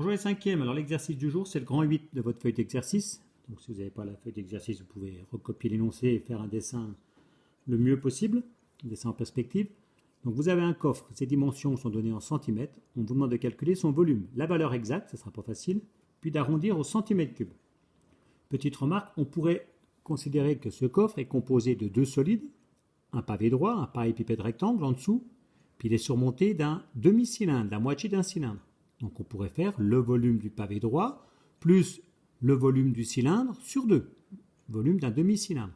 Bonjour les cinquièmes, alors l'exercice du jour c'est le grand 8 de votre feuille d'exercice. Donc si vous n'avez pas la feuille d'exercice, vous pouvez recopier l'énoncé et faire un dessin le mieux possible, un dessin en perspective. Donc vous avez un coffre, ses dimensions sont données en centimètres, on vous demande de calculer son volume, la valeur exacte, ce ne sera pas facile, puis d'arrondir au centimètre cube. Petite remarque, on pourrait considérer que ce coffre est composé de deux solides, un pavé droit, un parallélépipède rectangle en dessous, puis il est surmonté d'un demi-cylindre, la moitié d'un cylindre. Donc on pourrait faire le volume du pavé droit plus le volume du cylindre sur 2, volume d'un demi-cylindre.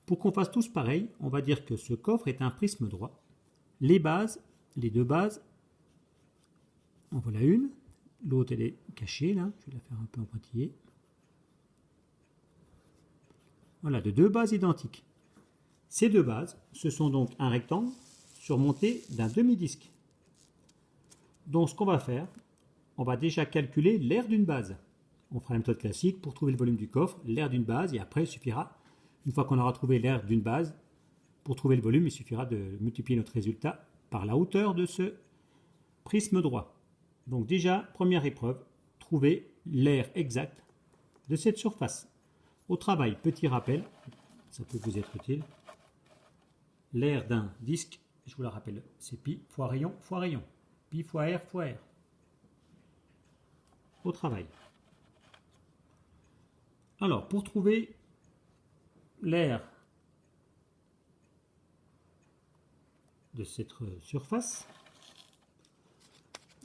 Pour qu'on fasse tous pareil, on va dire que ce coffre est un prisme droit. Les bases, les deux bases, en voilà une, l'autre elle est cachée là, je vais la faire un peu en pointillé. Voilà, de deux bases identiques. Ces deux bases, ce sont donc un rectangle surmonté d'un demi-disque. Donc ce qu'on va faire, on va déjà calculer l'aire d'une base. On fera la méthode classique pour trouver le volume du coffre, l'aire d'une base, et après il suffira, une fois qu'on aura trouvé l'aire d'une base, pour trouver le volume, il suffira de multiplier notre résultat par la hauteur de ce prisme droit. Donc déjà, première épreuve, trouver l'aire exacte de cette surface. Au travail, petit rappel, ça peut vous être utile. L'aire d'un disque, je vous la rappelle, c'est pi fois rayon fois rayon. Pi fois r fois r. Au travail. Alors, pour trouver l'aire de cette surface,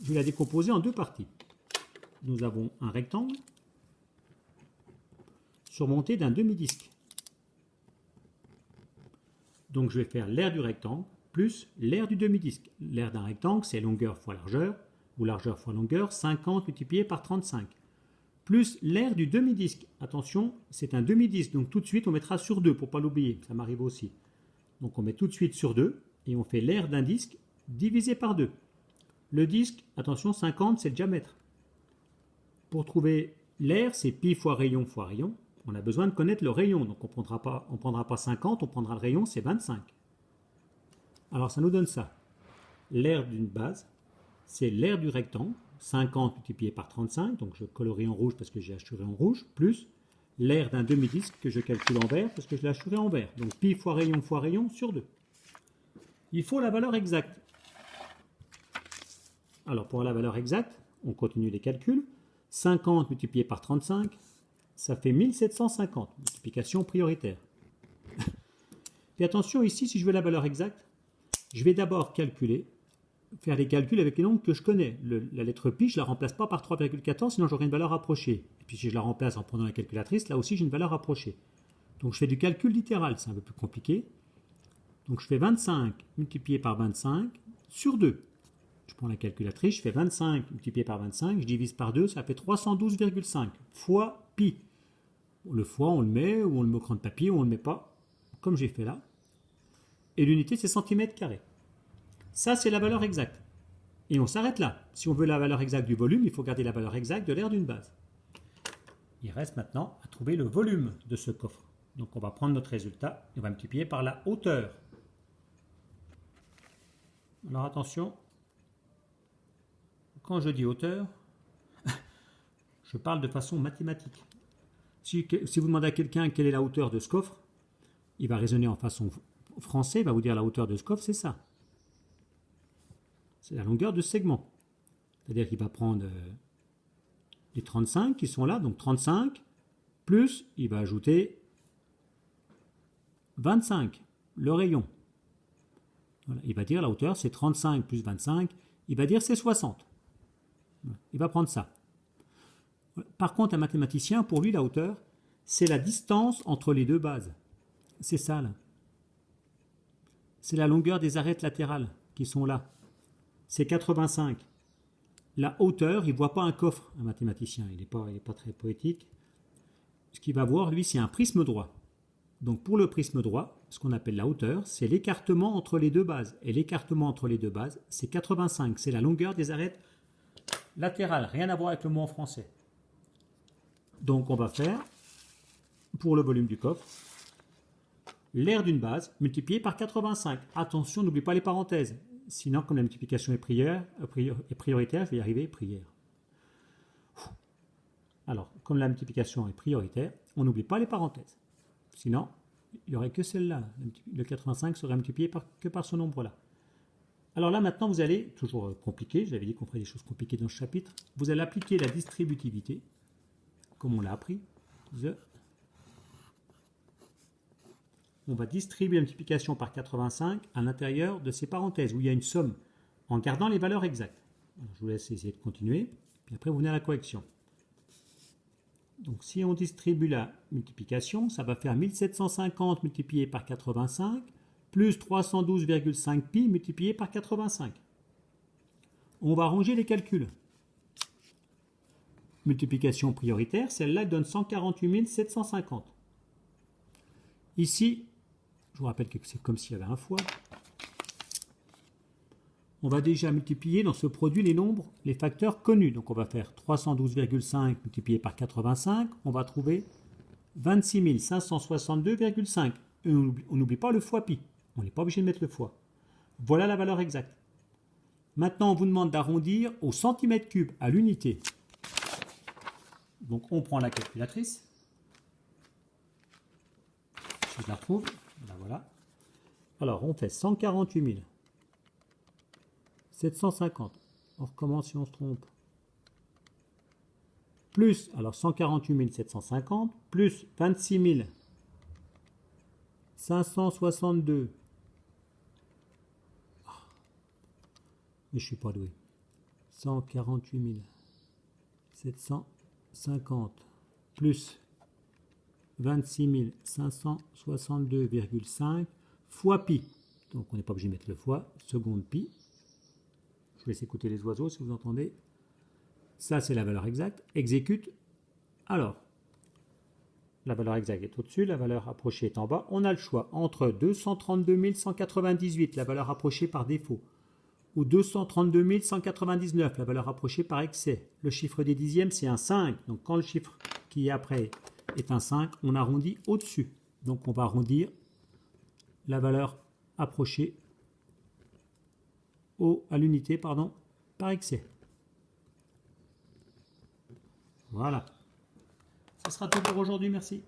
je vais la décomposer en deux parties. Nous avons un rectangle surmonté d'un demi-disque. Donc je vais faire l'aire du rectangle plus l'aire du demi-disque. L'aire d'un rectangle, c'est longueur fois largeur, ou largeur fois longueur, 50 multiplié par 35. Plus l'aire du demi-disque. Attention, c'est un demi-disque, donc tout de suite on mettra sur 2 pour ne pas l'oublier, ça m'arrive aussi. Donc on met tout de suite sur 2, et on fait l'aire d'un disque divisé par 2. Le disque, attention, 50 c'est le diamètre. Pour trouver l'aire, c'est pi fois rayon fois rayon. On a besoin de connaître le rayon, donc on ne prendra pas 50, on prendra le rayon, c'est 25. Alors ça nous donne ça. L'aire d'une base, c'est l'aire du rectangle, 50 multiplié par 35, donc je colorie en rouge parce que j'ai hachuré en rouge, plus l'aire d'un demi-disque que je calcule en vert parce que je l'ai hachuré en vert. Donc pi fois rayon sur 2. Il faut la valeur exacte. Alors pour la valeur exacte, on continue les calculs. 50 multiplié par 35, ça fait 1750, multiplication prioritaire. Et attention ici, si je veux la valeur exacte, je vais d'abord faire les calculs avec les nombres que je connais. La lettre pi, je ne la remplace pas par 3,14, sinon j'aurai une valeur rapprochée. Et puis si je la remplace en prenant la calculatrice, là aussi j'ai une valeur rapprochée. Donc je fais du calcul littéral, c'est un peu plus compliqué. Donc je fais 25 multiplié par 25 sur 2. Je prends la calculatrice, je fais 25 multiplié par 25, je divise par 2, ça fait 312,5 fois pi. Le fois, on le met, ou on le met au cran de papier, ou on ne le met pas, comme j'ai fait là. Et l'unité, c'est centimètre carré. Ça, c'est la valeur exacte. Et on s'arrête là. Si on veut la valeur exacte du volume, il faut garder la valeur exacte de l'aire d'une base. Il reste maintenant à trouver le volume de ce coffre. Donc on va prendre notre résultat et on va multiplier par la hauteur. Alors attention, quand je dis hauteur, je parle de façon mathématique. Si vous demandez à quelqu'un quelle est la hauteur de ce coffre, il va raisonner en façon français, il va vous dire la hauteur de ce coffre, c'est ça. C'est la longueur de ce segment. C'est-à-dire qu'il va prendre les 35 qui sont là, donc 35, plus il va ajouter 25, le rayon. Voilà, il va dire la hauteur c'est 35 plus 25, il va dire c'est 60. Voilà, il va prendre ça. Par contre, un mathématicien, pour lui, la hauteur, c'est la distance entre les deux bases. C'est ça, là. C'est la longueur des arêtes latérales qui sont là. C'est 85. La hauteur, il ne voit pas un coffre, un mathématicien. Il n'est pas très poétique. Ce qu'il va voir, lui, c'est un prisme droit. Donc, pour le prisme droit, ce qu'on appelle la hauteur, c'est l'écartement entre les deux bases. Et l'écartement entre les deux bases, c'est 85. C'est la longueur des arêtes latérales. Rien à voir avec le mot en français. Donc on va faire, pour le volume du coffre, l'aire d'une base multiplié par 85. Attention, n'oublie pas les parenthèses. Sinon, comme la multiplication est prioritaire, je vais y arriver, prière. Alors, comme la multiplication est prioritaire, on n'oublie pas les parenthèses. Sinon, il n'y aurait que celle-là. Le 85 serait multiplié que par ce nombre-là. Alors là, maintenant, vous allez, toujours compliqué, je l'avais dit qu'on ferait des choses compliquées dans ce chapitre, vous allez appliquer la distributivité, comme on l'a appris. On va distribuer la multiplication par 85 à l'intérieur de ces parenthèses, où il y a une somme, en gardant les valeurs exactes. Alors, je vous laisse essayer de continuer, puis après vous venez à la correction. Donc si on distribue la multiplication, ça va faire 1750 multiplié par 85, plus 312,5 pi multiplié par 85. On va ranger les calculs. Multiplication prioritaire, celle-là donne 148 750. Ici, je vous rappelle que c'est comme s'il y avait un fois. On va déjà multiplier dans ce produit les nombres, les facteurs connus. Donc on va faire 312,5 multiplié par 85. On va trouver 26 562,5. On n'oublie pas le fois pi. On n'est pas obligé de mettre le fois. Voilà la valeur exacte. Maintenant, on vous demande d'arrondir au centimètre cube, à l'unité. Donc on prend la calculatrice. Je la retrouve. Là, voilà. Alors on fait 148 750. On recommence si on se trompe. Plus, alors 148 750, plus 26 562. Mais je ne suis pas doué. 148 750 plus 26 562,5 fois pi. Donc on n'est pas obligé de mettre le fois, seconde pi. Je vous laisse écouter les oiseaux si vous entendez. Ça, c'est la valeur exacte. Exécute. Alors, la valeur exacte est au-dessus, la valeur approchée est en bas. On a le choix entre 232 198, la valeur approchée par défaut, ou 232 199, la valeur approchée par excès. Le chiffre des dixièmes, c'est un 5. Donc, quand le chiffre qui est après est un 5, on arrondit au-dessus. Donc, on va arrondir la valeur approchée à l'unité, par excès. Voilà. Ce sera tout pour aujourd'hui, merci.